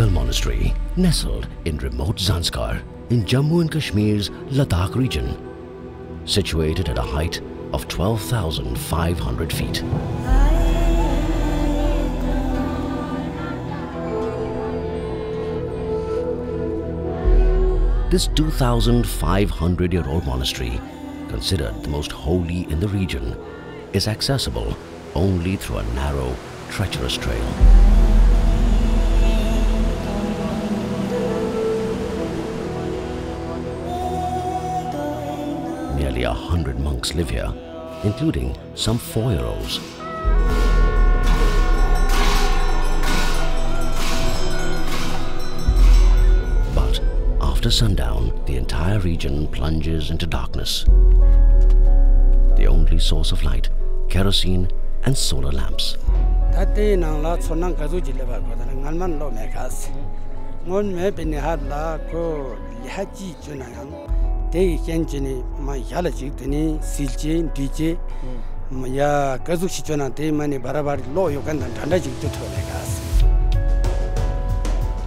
Phugtal Monastery, nestled in remote Zanskar in Jammu and Kashmir's Ladakh region, situated at a height of 12,500 feet. This 2,500-year-old monastery, considered the most holy in the region, is accessible only through a narrow, treacherous trail. Nearly 100 monks live here, including some 4-year-olds. But after sundown, the entire region plunges into darkness. The only source of light, kerosene and solar lamps.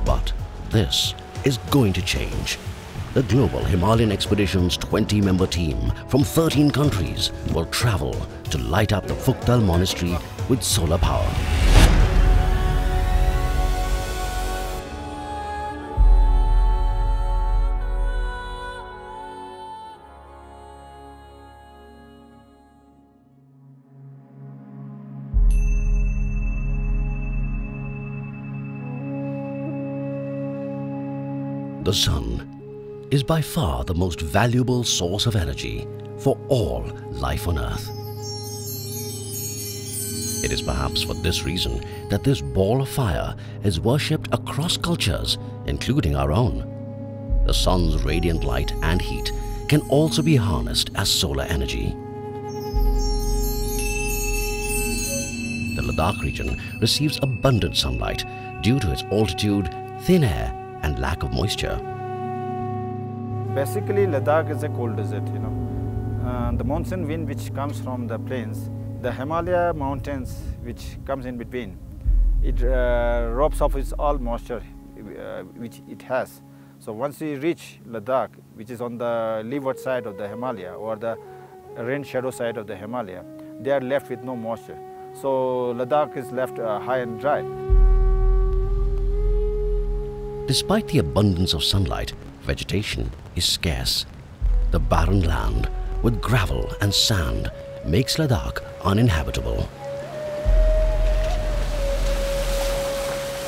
But this is going to change. The Global Himalayan Expedition's 20-member team from 13 countries will travel to light up the Phugtal Monastery with solar power. The sun is by far the most valuable source of energy for all life on Earth. It is perhaps for this reason that this ball of fire is worshipped across cultures, including our own. The sun's radiant light and heat can also be harnessed as solar energy. The Ladakh region receives abundant sunlight due to its altitude, thin air, and lack of moisture. Basically, Ladakh is a cold desert, the monsoon wind which comes from the plains, the Himalaya mountains which comes in between, it robs off its all moisture which it has. So once we reach Ladakh, which is on the leeward side of the Himalaya or the rain shadow side of the Himalaya, they are left with no moisture. So Ladakh is left high and dry. Despite the abundance of sunlight, vegetation is scarce. The barren land with gravel and sand makes Ladakh uninhabitable.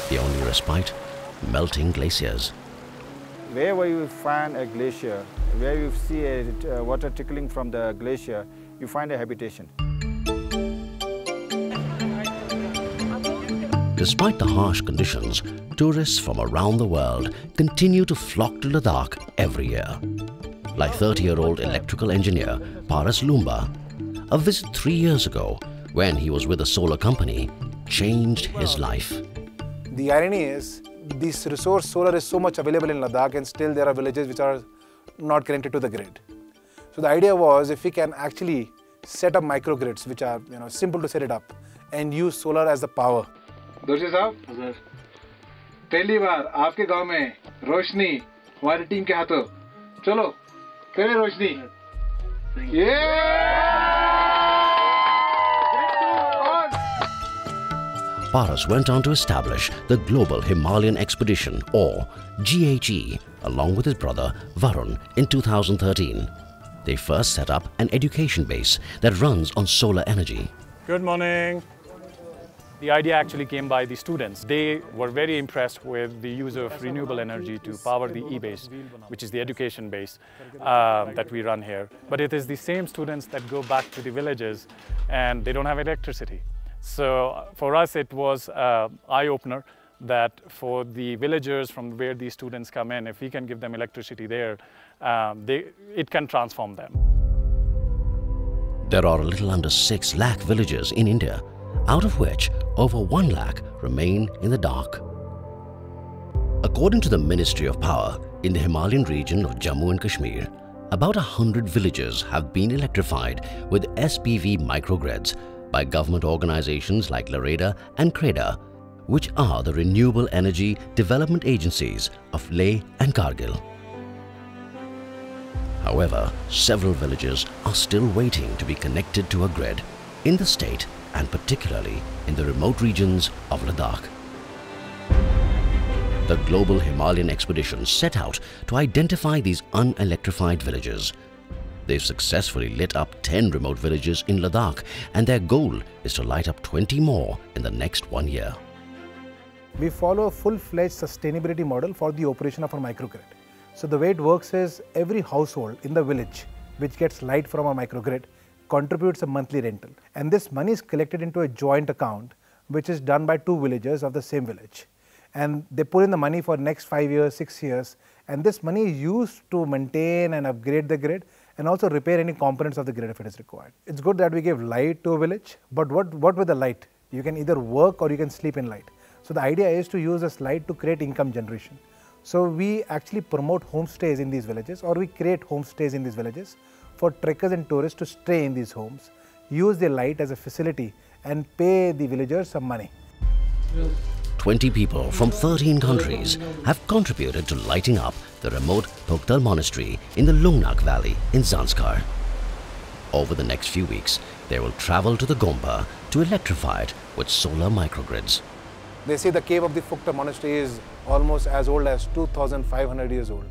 The only respite, melting glaciers. Wherever you find a glacier, where you see a water trickling from the glacier, you find a habitation. Despite the harsh conditions, tourists from around the world continue to flock to Ladakh every year. Like 30-year-old electrical engineer Paras Lumba, a visit 3 years ago when he was with a solar company changed his life. The irony is, this resource solar is so much available in Ladakh and still there are villages which are not connected to the grid. So the idea was if we can actually set up microgrids which are simple to set it up and use solar as the power. दोषी साहब, पहली बार आपके गांव में रोशनी हमारी team के हाथों, चलो करे रोशनी। Paras went on to establish the Global Himalayan Expedition, or GHE, along with his brother Varun in 2013. They first set up an education base that runs on solar energy. Good morning. The idea actually came by the students. They were very impressed with the use of renewable energy to power the e-base, which is the education base that we run here. But it is the same students that go back to the villages and they don't have electricity. So for us, it was an eye-opener that for the villagers from where these students come in, if we can give them electricity there, it can transform them. There are a little under 6 lakh villages in India, out of which over 1 lakh remain in the dark. According to the Ministry of Power, in the Himalayan region of Jammu and Kashmir, about 100 villages have been electrified with SPV microgrids by government organizations like Lareda and Creda, which are the renewable energy development agencies of Leh and Kargil. However, several villages are still waiting to be connected to a grid in the state and particularly in the remote regions of Ladakh. The global Himalayan expedition set out to identify these unelectrified villages. They've successfully lit up 10 remote villages in Ladakh, and their goal is to light up 20 more in the next 1 year. We follow a full-fledged sustainability model for the operation of our microgrid. So the way it works is every household in the village which gets light from our microgrid contributes a monthly rental, and this money is collected into a joint account which is done by 2 villagers of the same village, and they put in the money for next 5 years, 6 years, and this money is used to maintain and upgrade the grid and also repair any components of the grid if it is required. It's good that we give light to a village, but what with the light? You can either work or you can sleep in light. So the idea is to use this light to create income generation. So we actually promote homestays in these villages, or we create homestays in these villages for trekkers and tourists to stay in these homes, use the light as a facility and pay the villagers some money. 20 people from 13 countries have contributed to lighting up the remote Phugtal Monastery in the Lungnak Valley in Zanskar. Over the next few weeks, they will travel to the Gompa to electrify it with solar microgrids. They say the cave of the Phugtal Monastery is almost as old as 2,500 years old,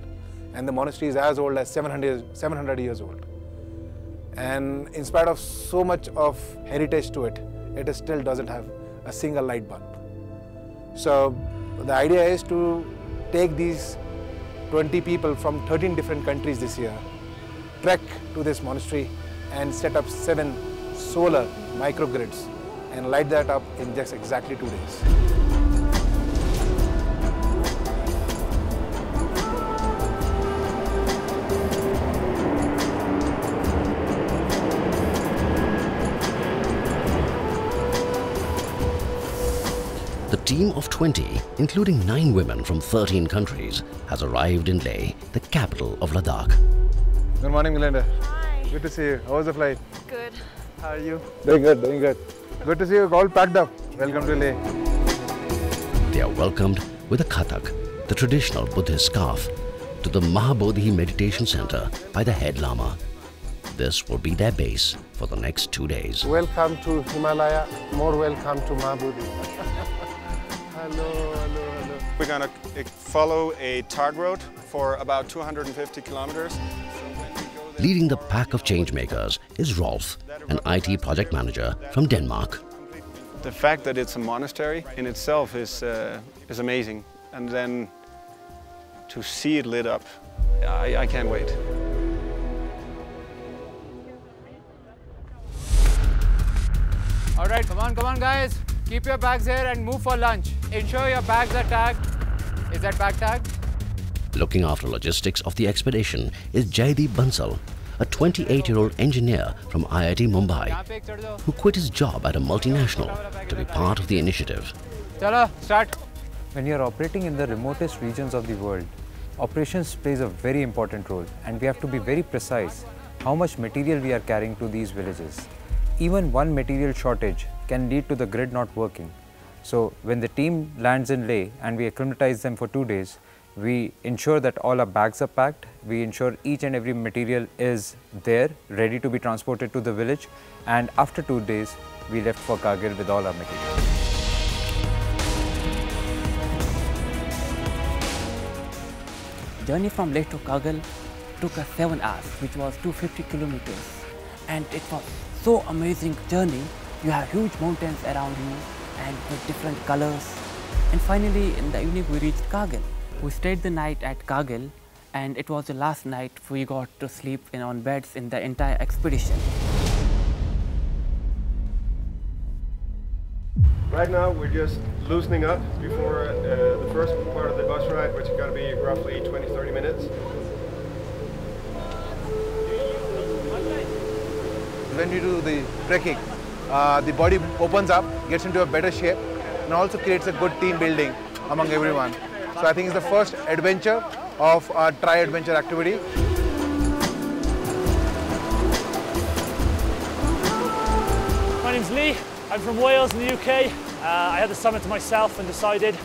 and the monastery is as old as 700 years old. And in spite of so much of heritage to it, it still doesn't have a single light bulb. So the idea is to take these 20 people from 13 different countries this year, trek to this monastery and set up 7 solar microgrids and light that up in just exactly 2 days. The team of 20, including 9 women from 13 countries, has arrived in Leh, the capital of Ladakh. Good morning, Melinda. Hi. Good to see you. How was the flight? Good. How are you? Doing good, doing good. Good to see you all packed up. Welcome to Leh. They are welcomed with a kathak, the traditional Buddhist scarf, to the Mahabodhi Meditation Center by the head Lama. This will be their base for the next 2 days. Welcome to Himalaya. More welcome to Mahabodhi. Hello, hello, hello. We're going to follow a targ road for about 250 kilometers. Leading the pack of changemakers is Rolf, an IT project manager from Denmark. The fact that it's a monastery in itself is amazing, and then to see it lit up, I can't wait. All right, come on guys. Keep your bags here and move for lunch. Ensure your bags are tagged. Is that bag tagged? Looking after logistics of the expedition is Jaideep Bansal, a 28-year-old engineer from IIT Mumbai, who quit his job at a multinational to be part of the initiative. Chalo, start. When you are operating in the remotest regions of the world, operations plays a very important role, and we have to be very precise how much material we are carrying to these villages. Even one material shortage can lead to the grid not working. So when the team lands in Leh and we acclimatize them for 2 days, we ensure that all our bags are packed, we ensure each and every material is there, ready to be transported to the village, and after 2 days, we left for Kargil with all our material. Journey from Leh to Kargil took us 7 hours, which was 250 kilometers. And it was so amazing journey. You have huge mountains around you and with different colors. And finally, in the evening, we reached Kargil. We stayed the night at Kargil, and it was the last night we got to sleep on beds in the entire expedition. Right now, we're just loosening up before the first part of the bus ride, which is going to be roughly 20-30 minutes. When you do the trekking, the body opens up, gets into a better shape, and also creates a good team building among everyone. So I think it's the first adventure of our tri-adventure activity. My name's Lee. I'm from Wales in the UK. I had the summit to myself and decided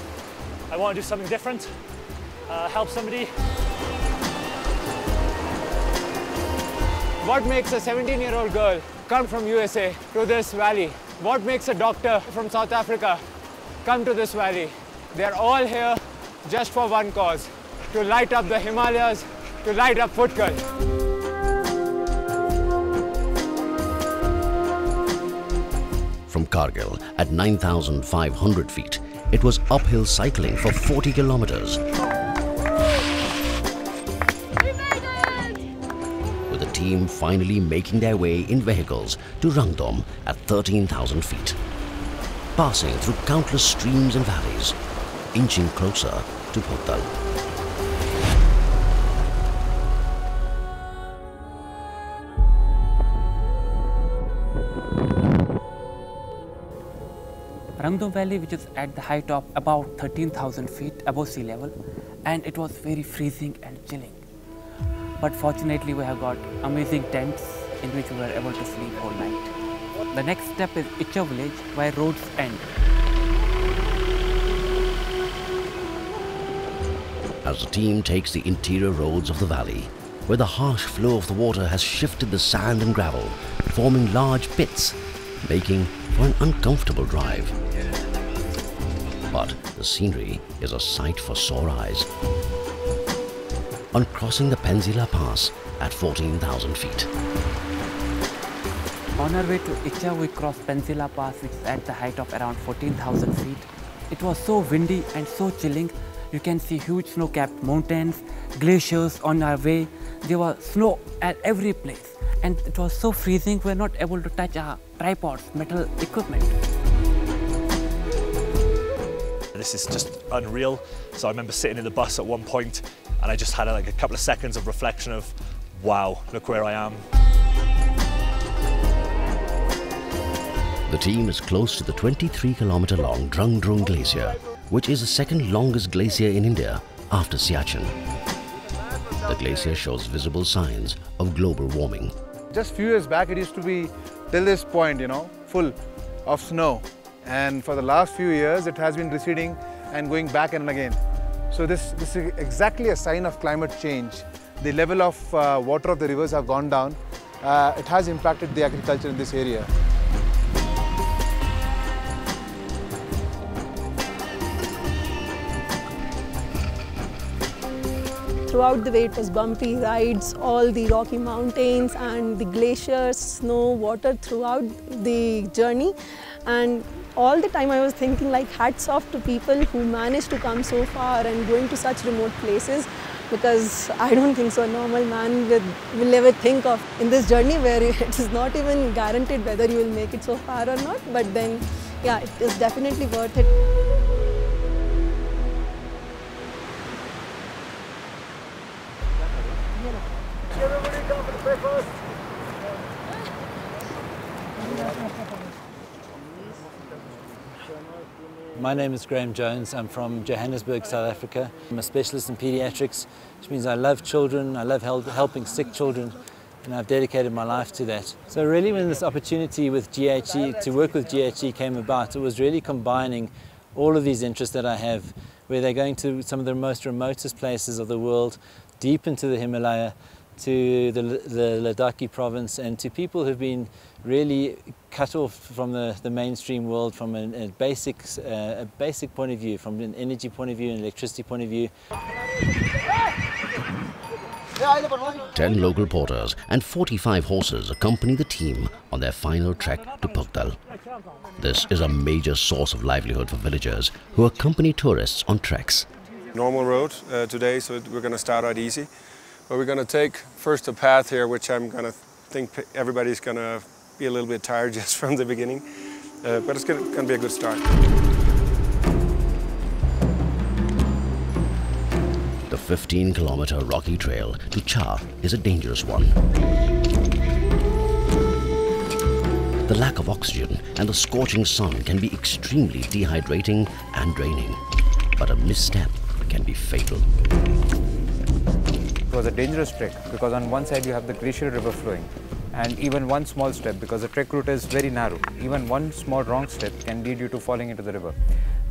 I want to do something different, help somebody. What makes a 17-year-old girl come from USA to this valley? What makes a doctor from South Africa come to this valley? They're all here just for one cause, to light up the Himalayas, to light up Phugtal. From Kargil at 9,500 feet, it was uphill cycling for 40 kilometers. With the team finally making their way in vehicles to Rangdom at 13,000 feet, passing through countless streams and valleys, inching closer to Phugtal. Rangdom Valley, which is at the height of about 13,000 feet above sea level, and it was very freezing and chilling. But fortunately, we have got amazing tents in which we were able to sleep all night. The next step is Icha village, where roads end. As the team takes the interior roads of the valley, where the harsh flow of the water has shifted the sand and gravel, forming large pits, making for an uncomfortable drive. But the scenery is a sight for sore eyes. On crossing the Penzila Pass at 14,000 feet. On our way to Icha, we crossed Penzila Pass, which is at the height of around 14,000 feet. It was so windy and so chilling. You can see huge snow-capped mountains, glaciers on our way. There was snow at every place. And it was so freezing, we were not able to touch our tripods, metal equipment. This is just unreal. So I remember sitting in the bus at one point and I just had like a couple of seconds of reflection of, wow, look where I am. The team is close to the 23-kilometer long Drung Drung Glacier, which is the second longest glacier in India after Siachen. The glacier shows visible signs of global warming. Just few years back, it used to be till this point, full of snow. And for the last few years, it has been receding and going back and again. So this is exactly a sign of climate change. The level of water of the rivers have gone down. It has impacted the agriculture in this area. Throughout the way it was bumpy rides, all the rocky mountains and the glaciers, snow, water throughout the journey. And all the time I was thinking like hats off to people who managed to come so far and going to such remote places, because I don't think so a normal man will ever think of in this journey where it is not even guaranteed whether you will make it so far or not. But then, yeah, it is definitely worth it. My name is Graham Jones. I'm from Johannesburg, South Africa. I'm a specialist in pediatrics, which means I love children, I love helping sick children, and I've dedicated my life to that. So really when this opportunity with GHE, to work with GHE came about, it was really combining all of these interests that I have, where they're going to some of the most remotest places of the world, deep into the Himalaya, to the Ladakh province, and to people who've been really cut off from the mainstream world from a basic point of view, from an energy point of view, an electricity point of view. 10 local porters and 45 horses accompany the team on their final trek to Phugtal. This is a major source of livelihood for villagers who accompany tourists on treks. Normal road today, so we're going to start out easy. But we're going to take first a path here, which I'm going to think everybody's going to be a little bit tired just from the beginning. But it's going to be a good start. The 15-kilometer rocky trail to Cha is a dangerous one. The lack of oxygen and the scorching sun can be extremely dehydrating and draining. But a misstep can be fatal. It was a dangerous trek because on one side you have the glacial river flowing, And even one small step, because the trek route is very narrow, even one small wrong step can lead you to falling into the river.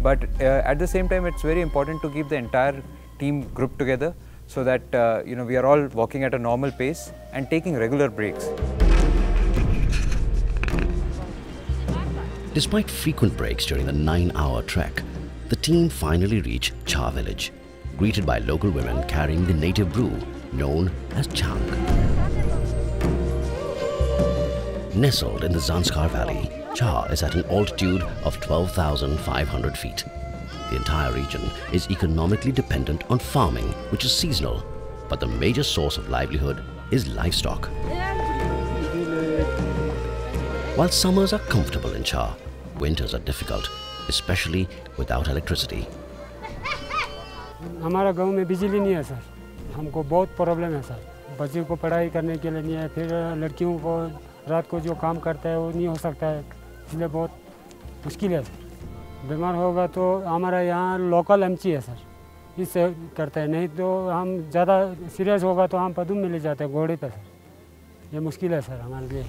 But at the same time, it's very important to keep the entire team grouped together so that we are all walking at a normal pace and taking regular breaks. Despite frequent breaks during the 9-hour trek, the team finally reach Cha village, greeted by local women carrying the native brew known as chang. Nestled in the Zanskar Valley, Cha is at an altitude of 12,500 feet. The entire region is economically dependent on farming, which is seasonal, but the major source of livelihood is livestock. While summers are comfortable in Cha, winters are difficult, especially without electricity. हमारा गांव में बिजली नहीं है sir, हमको बहुत problem है sir. बच्चों को पढ़ाई करने के लिए नहीं है, फिर लड़कियों को रात को जो काम करता है वो नहीं हो सकता है, इसलिए बहुत मुश्किल है सर। बीमार होगा तो हमारा यहाँ लोकल एमसी है सर, इससे करते हैं, नहीं तो हम ज़्यादा सीरियस होगा तो हम पदुम में ले जाते हैं घोड़े पर सर। ये मुश्किल है सर हमारे लिए।